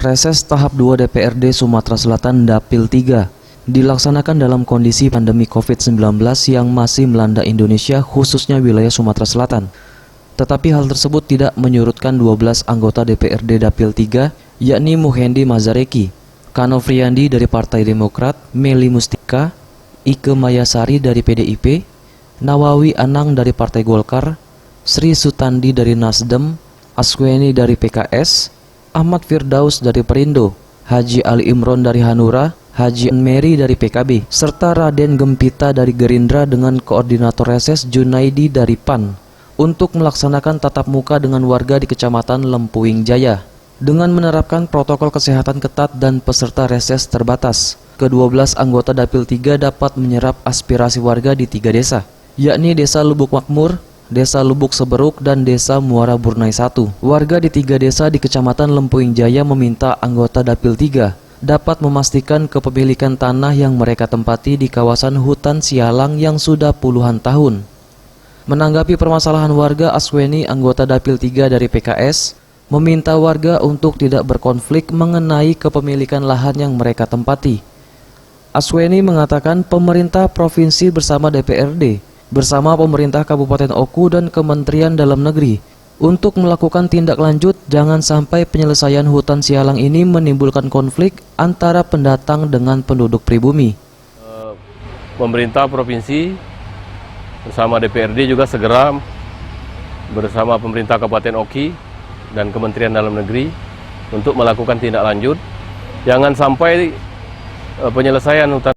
Reses tahap 2 DPRD Sumatera Selatan Dapil 3 dilaksanakan dalam kondisi pandemi COVID-19 yang masih melanda Indonesia, khususnya wilayah Sumatera Selatan. Tetapi hal tersebut tidak menyurutkan 12 anggota DPRD Dapil 3, yakni Muhendi Mazareki, Kano Friandi dari Partai Demokrat, Meli Mustika, Ike Mayasari dari PDIP, Nawawi Anang dari Partai Golkar, Sri Sutandi dari Nasdem, Asweni dari PKS, Ahmad Firdaus dari Perindo, Haji Ali Imron dari Hanura, Haji Meri dari PKB, serta Raden Gempita dari Gerindra dengan Koordinator Reses Junaidi dari PAN untuk melaksanakan tatap muka dengan warga di Kecamatan Lempuing Jaya. Dengan menerapkan protokol kesehatan ketat dan peserta reses terbatas, ke-12 anggota Dapil 3 dapat menyerap aspirasi warga di 3 desa, yakni Desa Lubuk Makmur, Desa Lubuk Seberuk, dan Desa Muara Burnai 1. Warga di 3 desa di Kecamatan Lempuing Jaya meminta anggota Dapil 3 dapat memastikan kepemilikan tanah yang mereka tempati di kawasan hutan Sialang yang sudah puluhan tahun. Menanggapi permasalahan warga, Asweni, anggota Dapil 3 dari PKS, meminta warga untuk tidak berkonflik mengenai kepemilikan lahan yang mereka tempati. Asweni mengatakan pemerintah provinsi bersama DPRD bersama pemerintah Kabupaten Oku dan Kementerian Dalam Negeri untuk melakukan tindak lanjut jangan sampai penyelesaian hutan Sialang ini menimbulkan konflik antara pendatang dengan penduduk pribumi. Pemerintah provinsi bersama DPRD juga segera bersama pemerintah Kabupaten Oki dan Kementerian Dalam Negeri untuk melakukan tindak lanjut. Jangan sampai penyelesaian hutan